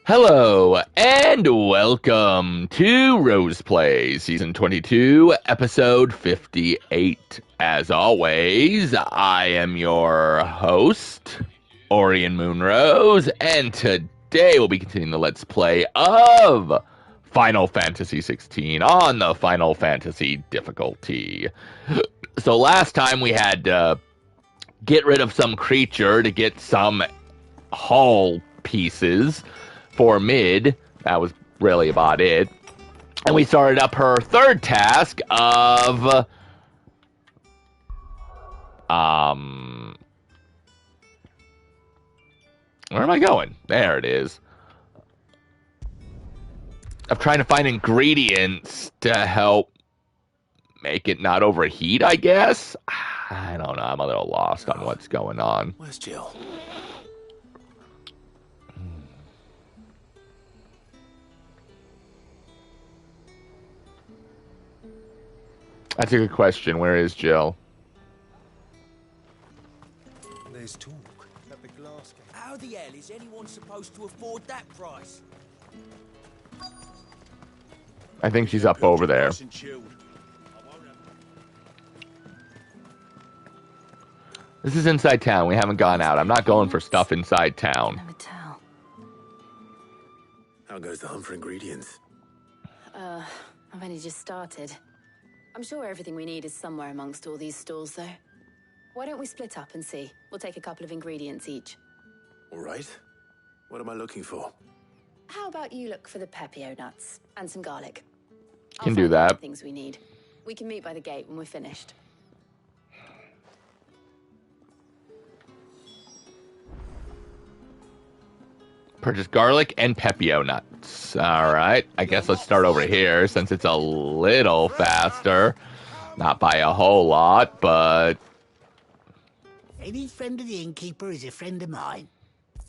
Hello, and welcome to Rose Play, Season 22, Episode 58. As always, I am your host, Aurian MoonRose, and today we'll be continuing the Let's Play of Final Fantasy XVI on the Final Fantasy difficulty. So last time we had to get rid of some creature to get some hull pieces for mid. That was really about it. And we started up her third task of where am I going? There it is. Of trying to find ingredients to help make it not overheat, I guess. I don't know. I'm a little lost on what's going on. Where's Jill? That's a good question. Where is Jill? There's talk at the glass game. How the hell is anyone supposed to afford that price? I think she's up over there. This is inside town. We haven't gone out. I'm not going for stuff inside town. Never tell. How goes the hunt for ingredients? I've only just started. I'm sure everything we need is somewhere amongst all these stores, though. Why don't we split up and see? We'll take a couple of ingredients each. All right. What am I looking for? How about you look for the pepio nuts and some garlic? Can do that. The things we need. We can meet by the gate when we're finished. Purchase garlic and pepio nuts. All right. I guess let's start over here since it's a little faster. Not by a whole lot, but... Any friend of the innkeeper is a friend of mine.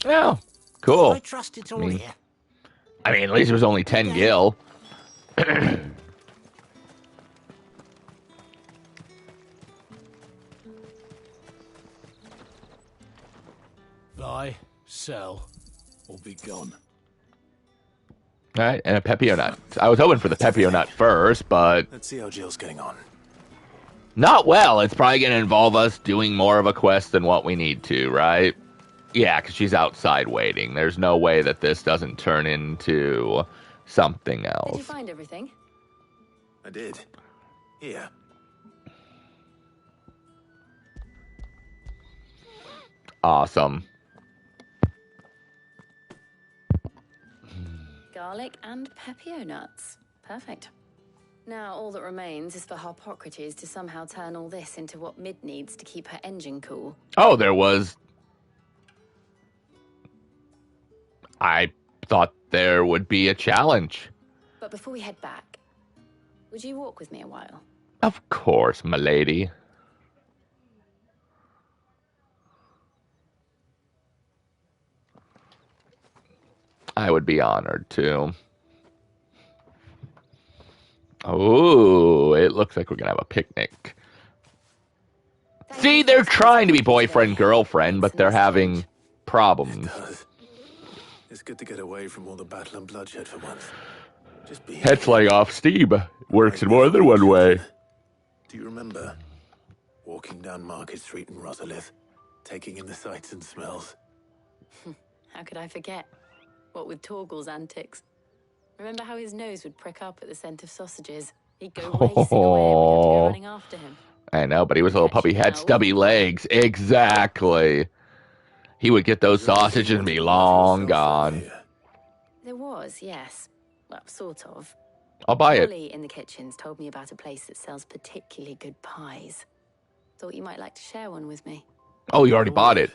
Oh, cool. I trust it's all here. I mean, at least it was only 10 gil. Buy, sell, or be gone. All right, and a pepio nut. I was hoping for the pepio nut first, but... Let's see how Jill's getting on. Not well. It's probably going to involve us doing more of a quest than what we need to, right? Yeah, because she's outside waiting. There's no way that this doesn't turn into something else. Did you find everything? I did. Here. Awesome. Garlic and pepio nuts. Perfect. Now all that remains is for Harpocrates to somehow turn all this into what Mid needs to keep her engine cool. Oh, there was... I thought there would be a challenge. But before we head back, would you walk with me a while? Of course, m'lady. I would be honored to. Oh, it looks like we're going to have a picnic. See, they're trying to be boyfriend-girlfriend, but they're having problems. It does. It's good to get away from all the battle and bloodshed for once. Just be... Heads letting off steam. Works in more than one way. Do you remember walking down Market Street in Rosalith, taking in the sights and smells? How could I forget? What with Torgal's antics. Remember how his nose would prick up at the scent of sausages? He'd go racing away and we'd have to go running after him. I know, but he was a little puppy. He had stubby legs. Exactly. He would get those sausages and be long gone. There was, yes. Well, sort of. I'll buy it. Molly in the kitchens told me about a place that sells particularly good pies. Thought you might like to share one with me. Oh, you already bought it.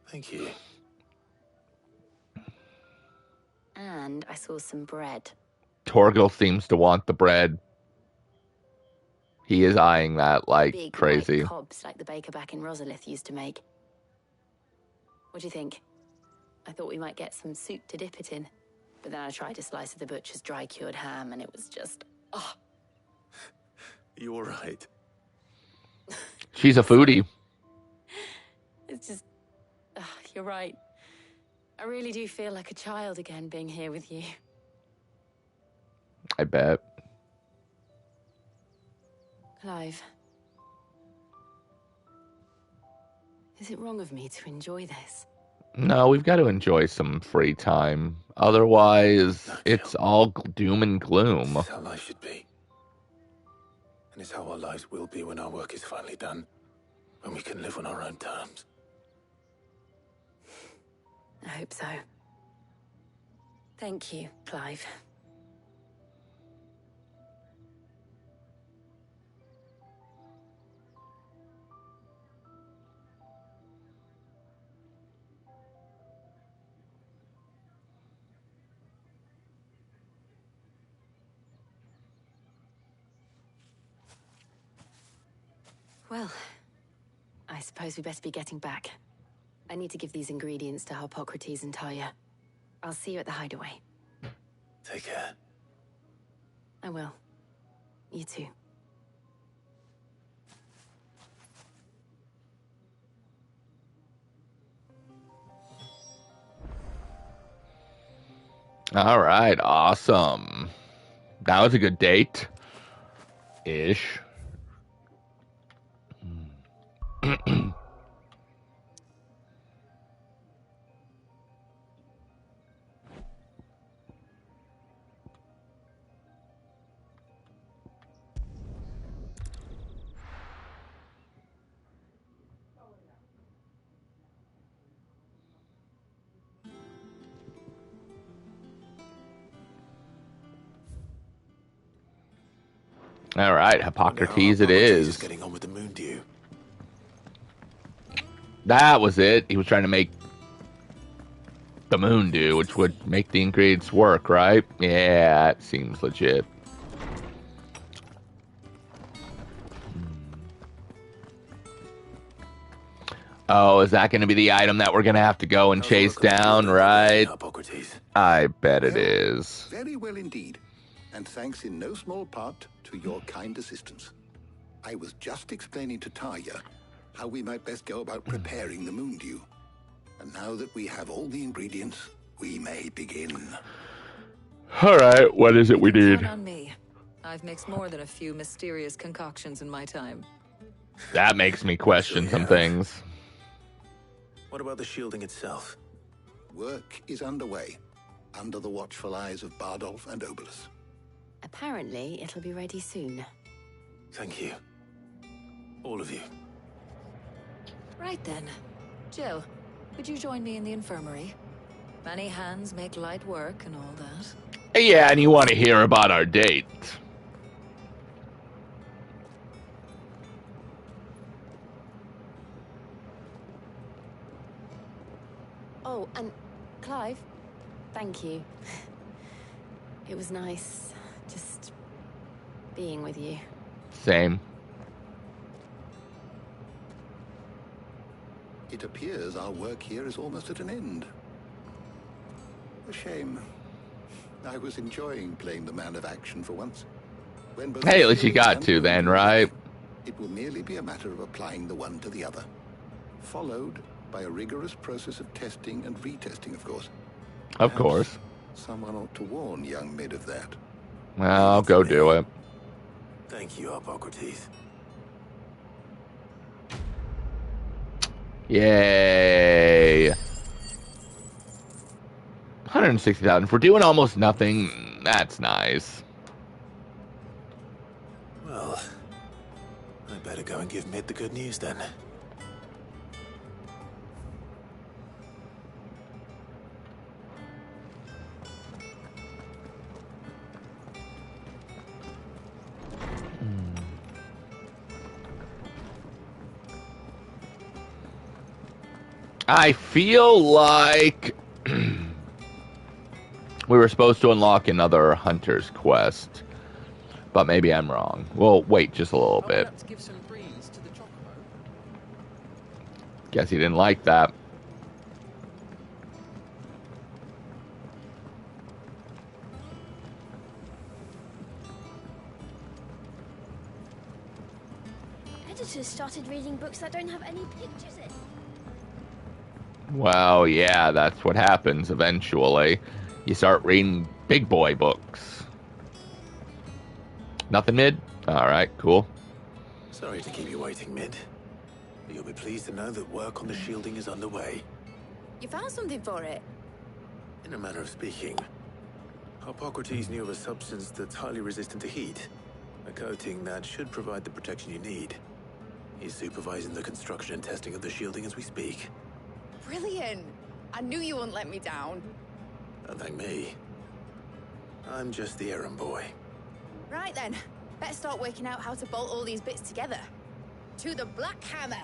Thank you. And I saw some bread. Torgal seems to want the bread. He is eyeing that like Big crazy. white cobs like the baker back in Rosalith used to make. What do you think? I thought we might get some soup to dip it in. But then I tried a slice of the butcher's dry-cured ham and it was just... oh. You all right? She's a foodie. It's just... you're right. I really do feel like a child again being here with you. I bet. Clive. Is it wrong of me to enjoy this? No, we've got to enjoy some free time. Otherwise, it's all doom and gloom. This is how life should be. And it's how our lives will be when our work is finally done. When we can live on our own terms. I hope so. Thank you, Clive. Well, I suppose we better be getting back. I need to give these ingredients to Hippocrates and Talia. I'll see you at the hideaway. Take care. I will. You too. All right, awesome. That was a good date. Ish. All right, Hippocrates it is. Getting on with the moon dew. That was it. He was trying to make the moon dew, which would make the ingredients work, right? Yeah, it seems legit. Oh, is that going to be the item that we're going to have to go and chase down, right? I bet it is. Very well indeed. And thanks in no small part to your kind assistance. I was just explaining to Talia how we might best go about preparing the moon dew. And now that we have all the ingredients, we may begin. All right, what is it we need? Count on me. I've mixed more than a few mysterious concoctions in my time. That makes me question some things. What about the shielding itself? Work is underway, under the watchful eyes of Bardolph and Obolus. Apparently, it'll be ready soon. Thank you. All of you. Right then. Jill, would you join me in the infirmary? Many hands make light work and all that. Yeah, and you want to hear about our date. Oh, and Clive, thank you. It was nice just being with you. Same. It appears our work here is almost at an end. A shame. I was enjoying playing the man of action for once. When both Hey, at least you got and to the then, moon right? are it will merely be a matter of applying the one to the other. Followed by a rigorous process of testing and retesting, of course. Of course. Someone ought to warn young Mid of that. Well, I'll go do it. Thank you, Hippocrates. Yay. 160,000. If we're doing almost nothing, that's nice. Well, I better go and give Mid the good news then. I feel like we were supposed to unlock another hunter's quest, but maybe I'm wrong. We'll wait just a little bit. Guess he didn't like that. Editors started reading books that don't have any pictures in. Well, yeah, that's what happens eventually. You start reading big boy books. Nothing, Mid? Alright, cool. Sorry to keep you waiting, Mid. But you'll be pleased to know that work on the shielding is underway. You found something for it? In a manner of speaking, Hippocrates knew of a substance that's highly resistant to heat. A coating that should provide the protection you need. He's supervising the construction and testing of the shielding as we speak. Brilliant! I knew you wouldn't let me down. Don't thank me. I'm just the errand boy. Right then, better start working out how to bolt all these bits together. To the Black Hammer!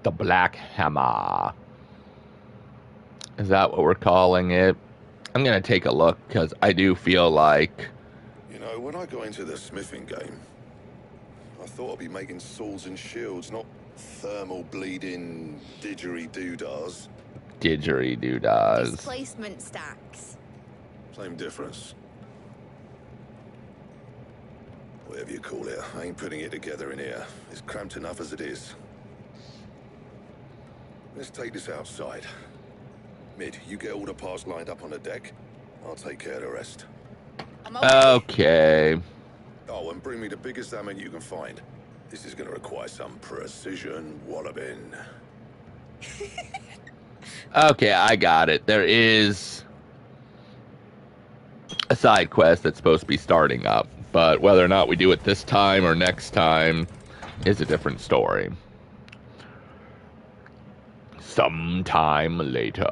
The Black Hammer. Is that what we're calling it? I'm going to take a look, because I do feel like... You know, when I got into the smithing game, I thought I'd be making swords and shields, not thermal bleeding didgeridoo-dahs. Didgeridoo-dahs. Displacement stacks. Same difference. Whatever you call it, I ain't putting it together in here. It's cramped enough as it is. Let's take this outside. Mid, you get all the parts lined up on the deck. I'll take care of the rest. Okay. Oh, and bring me the biggest salmon you can find. This is going to require some precision walloping. Okay, I got it. There is a side quest that's supposed to be starting up, but whether or not we do it this time or next time is a different story. Sometime later.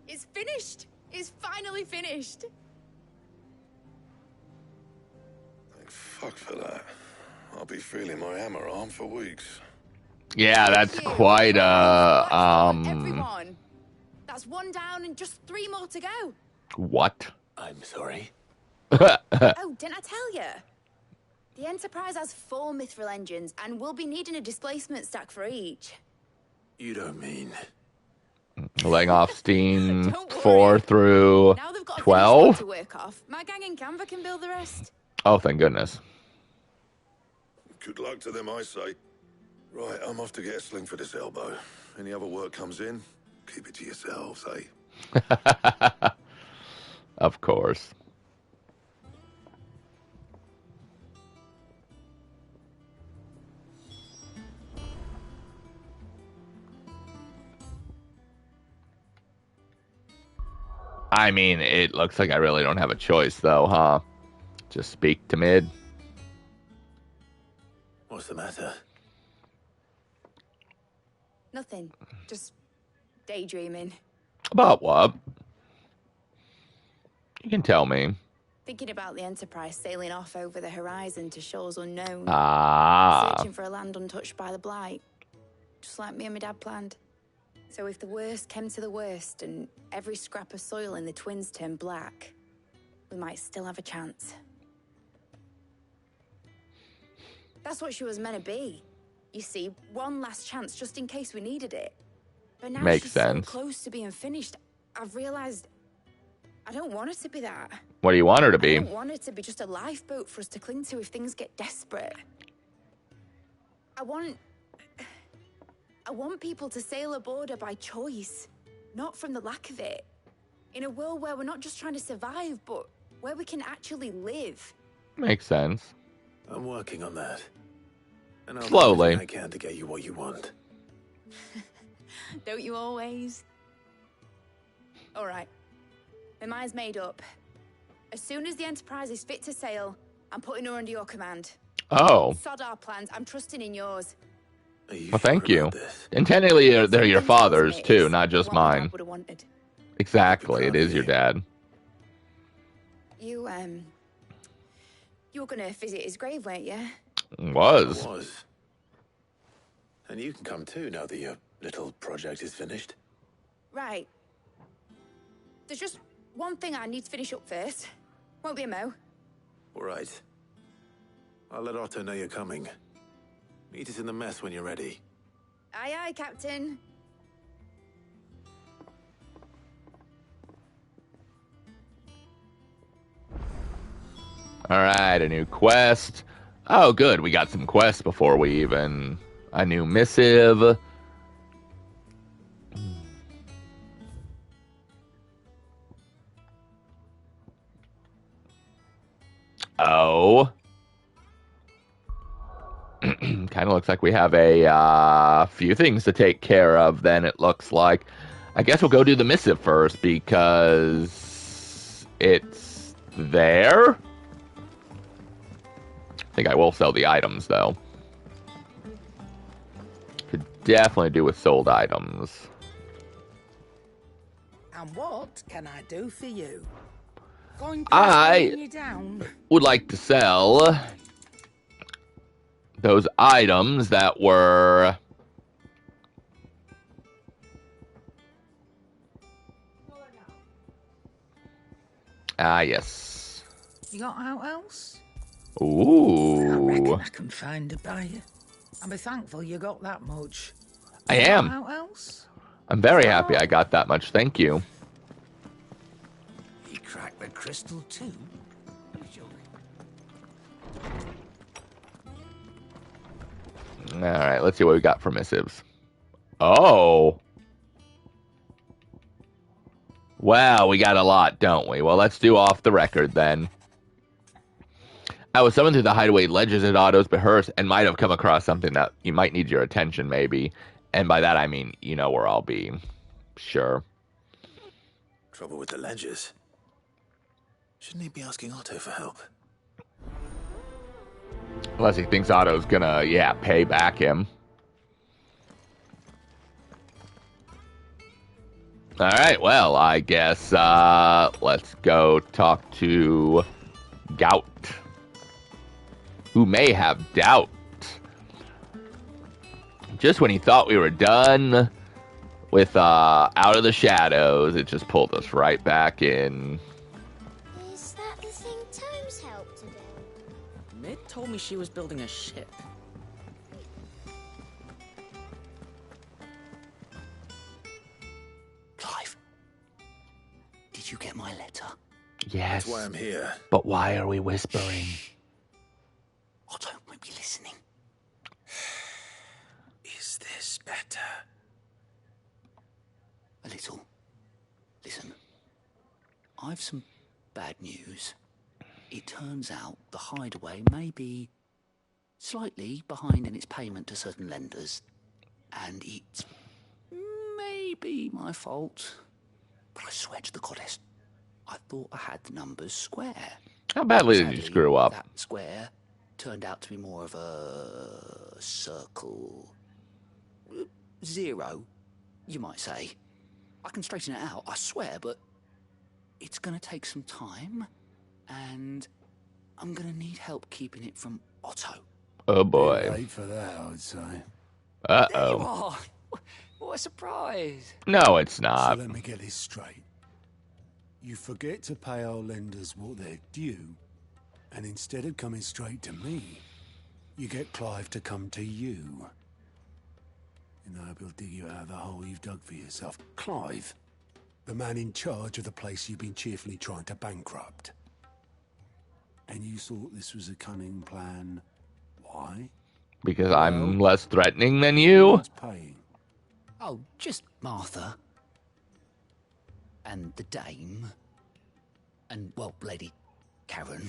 It's finished! It's finally finished! Thank fuck for that. I'll be feeling my hammer arm for weeks. Yeah, that's quite Everyone! That's one down and just 3 more to go. What? I'm sorry. Oh, didn't I tell you? The Enterprise has 4 mithril engines, and we'll be needing a displacement stack for each. You don't mean... Laying off steam Don't worry. 4 through Now they've got a 12? to work off. My gang in Canva can build the rest. Oh, thank goodness. Good luck to them, I say. Right, I'm off to get a sling for this elbow. Any other work comes in, keep it to yourselves, eh? Of course. I mean, it looks like I really don't have a choice, though, huh? Just speak to Mid. What's the matter? Nothing. Just daydreaming. About what? You can tell me. Thinking about the Enterprise sailing off over the horizon to shores unknown. Ah. Searching for a land untouched by the Blight. Just like me and my dad planned. So if the worst came to the worst and every scrap of soil in the Twins turned black, we might still have a chance. That's what she was meant to be. You see, one last chance just in case we needed it. But now Makes she's sense. so close to being finished, I've realized I don't want it to be that. What do you want her to be? I don't want it to be just a lifeboat for us to cling to if things get desperate. I want people to sail aboard her by choice, not from the lack of it. In a world where we're not just trying to survive, but where we can actually live. Makes sense. I'm working on that. And I'll Slowly. do everything I can to get you what you want. Don't you always? All right. My mind's made up. As soon as the Enterprise is fit to sail, I'm putting her under your command. Oh. Sod our plans. I'm trusting in yours. Are you Well, thank sure you. about this? And technically, they're your Something tells me father's, it's too, not just what my dad mine. would've wanted. Exactly, it is your dad. You were gonna visit his grave, weren't you? Was. I was. And you can come too now that your little project is finished. Right. There's just one thing I need to finish up first. Won't be a mo. All right. I'll let Otto know you're coming. Meet us in the mess when you're ready. Aye, aye, Captain. All right, a new quest. Oh, good. We got some quests before we even... A new missive. Oh. Kind of looks like we have a few things to take care of then, it looks like. I guess we'll go do the missive first because it's there. I think I will sell the items, though. Could definitely do with sold items. And what can I do for you? I would like to sell those items that were... yes. You got out else? Ooh. I reckon I can find a buyer. I'll be thankful you got that much. I am. Out else? I'm very happy I got that much. Thank you. You cracked the crystal too? All right, let's see what we got for missives. Oh. Wow, we got a lot, don't we? Well, let's do off the record then. I was summoned through the hideaway ledges at Otto's behest and might have come across something that you might need your attention, maybe. And by that I mean, you know where I'll be. Sure. Trouble with the ledgers. Shouldn't he be asking Otto for help? Unless he thinks Otto's gonna, pay back him. Alright, well, I guess, let's go talk to Gout, who may have doubt. Just when he thought we were done with, Out of the Shadows, it just pulled us right back in. Is that the thing Tomes helped to build? Mid told me she was building a ship. Clive, did you get my letter? Yes. That's why I'm here. But why are we whispering? Otto might be listening. Is this better? A little. Listen, I've some bad news. It turns out the hideaway may be slightly behind in its payment to certain lenders, and it's maybe my fault. But I swear to the goddess, I thought I had the numbers square. How badly Sadly, did you screw up? That square turned out to be more of a circle. 0, you might say. I can straighten it out, I swear, but it's going to take some time, and I'm going to need help keeping it from Otto. Oh boy. Late for that, I would say. There you Uh-oh. are. What a surprise. No, it's So not. let me get this straight. You forget to pay our lenders what they're due, and instead of coming straight to me, you get Clive to come to you. And I hope he'll dig you out of the hole you've dug for yourself. Clive, the man in charge of the place you've been cheerfully trying to bankrupt. And you thought this was a cunning plan. Why? Because I'm less threatening than you? Who's paying? Oh, just Martha. And the dame. And, well, Lady Karen.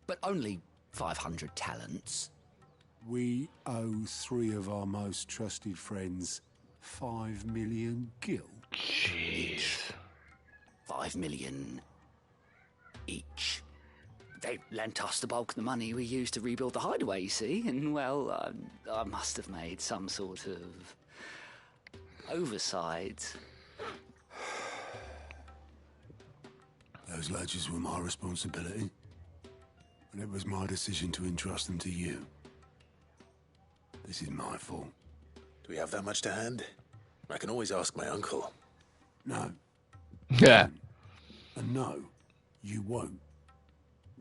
But only 500 talents. We owe 3 of our most trusted friends 5 million gil. Jeez. 5 million each. They lent us the bulk of the money we used to rebuild the hideaway, you see, and, well, I must have made some sort of oversight. Those ledgers were my responsibility, and it was my decision to entrust them to you. This is my fault. Do we have that much to hand? I can always ask my uncle. No. Yeah. And no, you won't.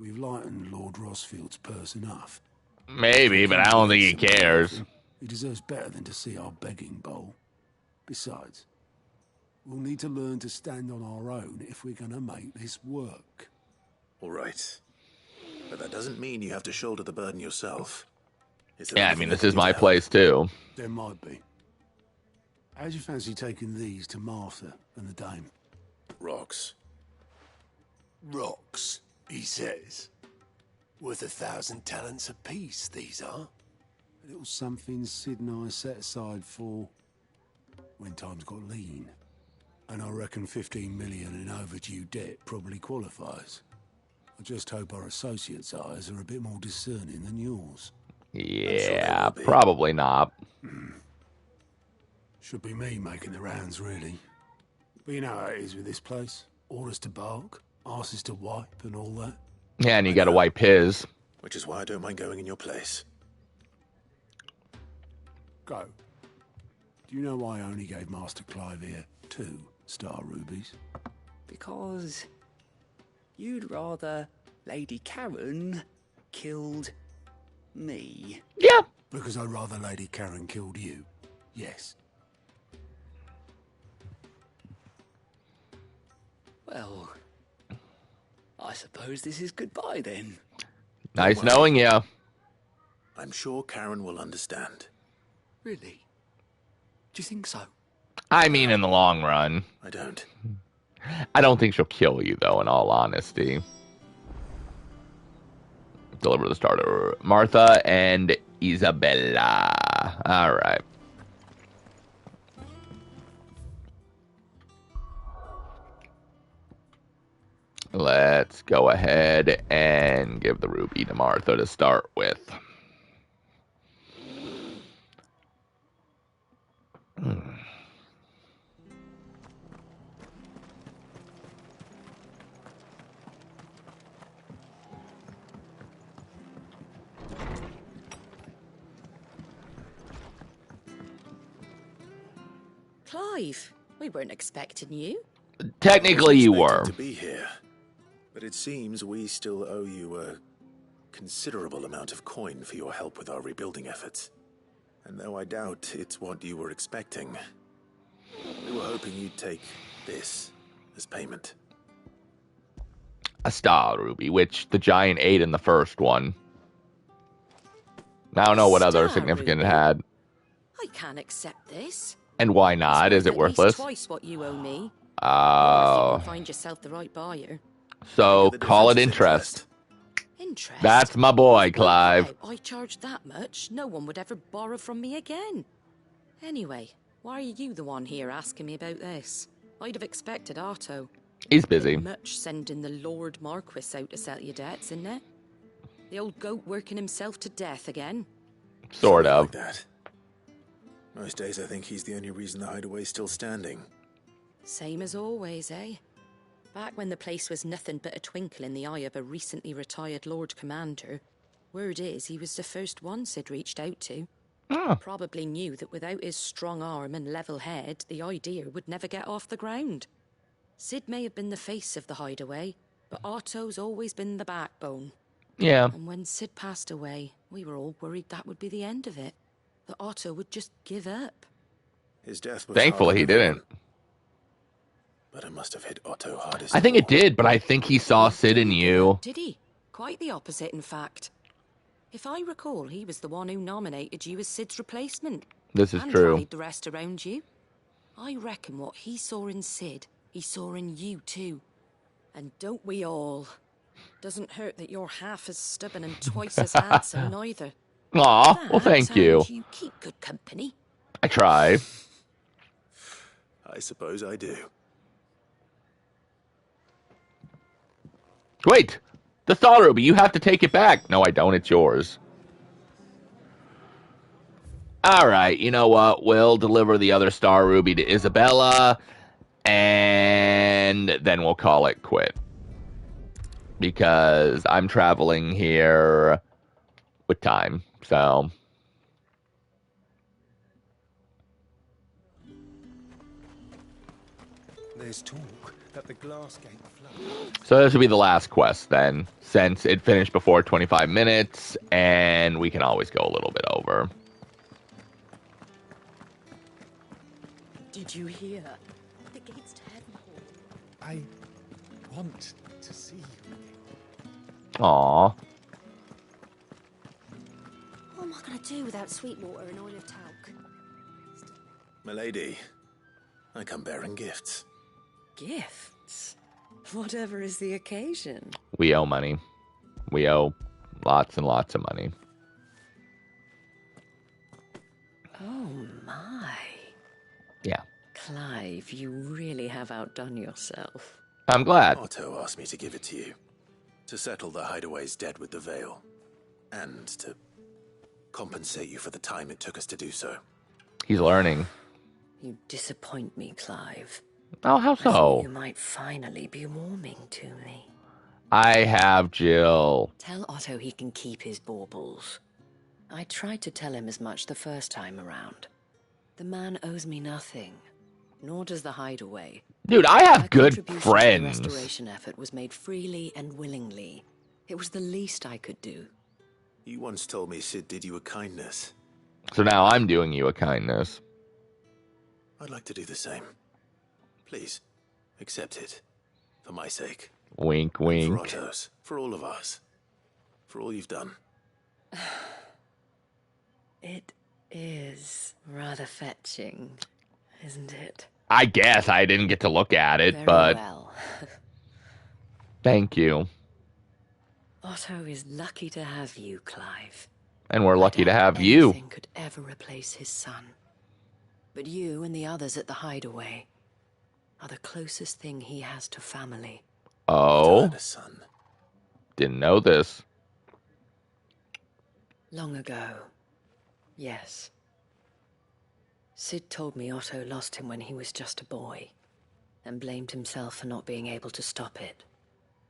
We've lightened Lord Rosfield's purse enough. Maybe, but I don't think he cares. He deserves better than to see our begging bowl. Besides, we'll need to learn to stand on our own if we're going to make this work. All right. But that doesn't mean you have to shoulder the burden yourself. Yeah, I mean, this is my place, too. There might be. How'd you fancy taking these to Martha and the dame? Rocks. Rocks, he says. Worth 1,000 talents apiece, these are. A little something Sid and I set aside for when times got lean. And I reckon 15 million in overdue debt probably qualifies. I just hope our associates' eyes are a bit more discerning than yours. Yeah, probably not. Should be me making the rounds, really. But you know how it is with this place. Orders to bark, arses to wipe, and all that. Yeah, and you gotta wipe his. Which is why I don't mind going in your place. Go. Do you know why I only gave Master Clive here 2 star rubies? Because you'd rather Lady Karen killed me. Yeah. Because I'd rather Lady Karen killed you. Yes. Well, I suppose this is goodbye then. Nice knowing you. I'm sure Karen will understand. Really? Do you think so? I mean, in the long run. I don't. I don't think she'll kill you, though, in all honesty. Deliver the starter. Martha and Isabella. All right. Let's go ahead and give the ruby to Martha to start with. Clive, we weren't expecting you. Technically, you were. Expected to be here, but it seems we still owe you a considerable amount of coin for your help with our rebuilding efforts. And though I doubt it's what you were expecting, we were hoping you'd take this as payment. A star ruby, which the giant ate in the first one. I don't know what other significance it had. I can't accept this. And why not? Is it worthless? Twice what you owe me. Oh. If you find yourself the right buyer. So call it interest. Interest? That's my boy, Clive. I charge that much. No one would ever borrow from me again. Anyway, why are you the one here asking me about this? I'd have expected Otto. He's busy. Much sending the Lord Marquis out to settle your debts, isn't it? The old goat working himself to death again. Sort of. Like that. Most days I think he's the only reason the hideaway's still standing. Same as always, eh? Back when the place was nothing but a twinkle in the eye of a recently retired Lord Commander, word is he was the first one Sid reached out to. Oh. Probably knew that without his strong arm and level head, the idea would never get off the ground. Sid may have been the face of the hideaway, but Otto's always been the backbone. Yeah. And when Sid passed away, we were all worried that would be the end of it. That Otto would just give up. His death was Thankfully he didn't. But it must have hit Otto hardest. I think it did, but I think he saw Sid in you. Did he? Quite the opposite, in fact. If I recall, he was the one who nominated you as Sid's replacement. This is and true. rallied the rest around you. I reckon what he saw in Sid, he saw in you too. And don't we all? Doesn't hurt that you're half as stubborn and twice as handsome, neither. Aw, well thank you. You keep good company. I try. I suppose I do. Wait! The star ruby, you have to take it back. No, I don't, it's yours. Alright, you know what? We'll deliver the other star ruby to Isabella, and then we'll call it quit. Because I'm traveling here with time, so... There's talk that the glass gate flooded. So this will be the last quest then, since it finished before 25 minutes, and we can always go a little bit over. Did you hear? The gates to heaven. I want to see you again. Aww. What am I going to do without Sweetwater and oil of talc? Milady, I come bearing gifts. Gifts? Whatever is the occasion. We owe money. We owe lots and lots of money. Oh my. Yeah. Clive, you really have outdone yourself. I'm glad. Otto asked me to give it to you. To settle the Hideaway's debt with the Veil. And to compensate you for the time it took us to do so. He's learning. You disappoint me, Clive. Oh, how I thought so? you might finally be warming to me. I have Jill. Tell Otto he can keep his baubles. I tried to tell him as much the first time around. The man owes me nothing, nor does the Hideaway. Dude, I have My good contribution friends. To the restoration effort was made freely and willingly. It was the least I could do. You once told me Sid did you a kindness. So now I'm doing you a kindness. I'd like to do the same. Please, accept it. For my sake. Wink, For wink. Otto's. For all of us. For all you've done. It is rather fetching, isn't it? I guess I didn't get to look at it, Very but well. thank you. Otto is lucky to have you, Clive. And we're lucky to have Anything you. could ever replace his son. But you and the others at the Hideaway are the closest thing he has to family. Otto Oh, had a son. didn't know this. Long ago, yes. Sid told me Otto lost him when he was just a boy, and blamed himself for not being able to stop it.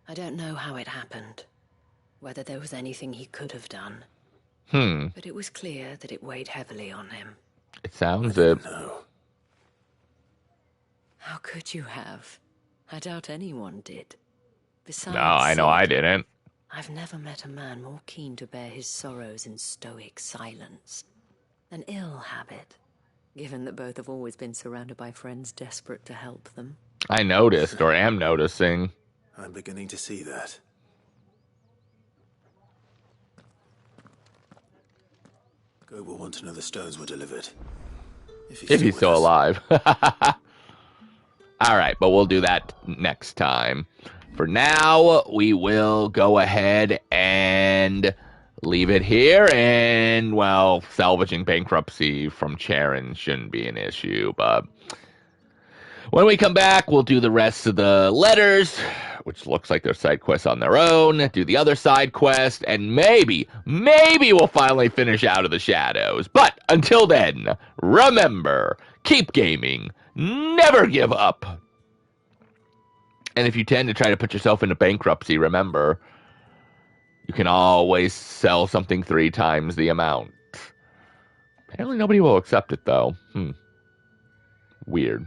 I don't know how it happened, whether there was anything he could have done. But it was clear that it weighed heavily on him. It sounds it. No. How could you have? I doubt anyone did. Besides, No, I know I Sid, didn't. I've never met a man more keen to bear his sorrows in stoic silence. An ill habit, given that both have always been surrounded by friends desperate to help them. I noticed, or am noticing. I'm beginning to see that. Go will want to know the stones were delivered. If If he's with still us. alive. All right, but we'll do that next time. For now, we will go ahead and leave it here. And, well, salvaging bankruptcy from Charon shouldn't be an issue. But when we come back, we'll do the rest of the letters, which looks like they're side quests on their own. Do the other side quest. And maybe we'll finally finish Out of the Shadows. But until then, remember, keep gaming. Never give up. And if you tend to try to put yourself into bankruptcy, remember, you can always sell something 3 times the amount. Apparently nobody will accept it, though. Weird.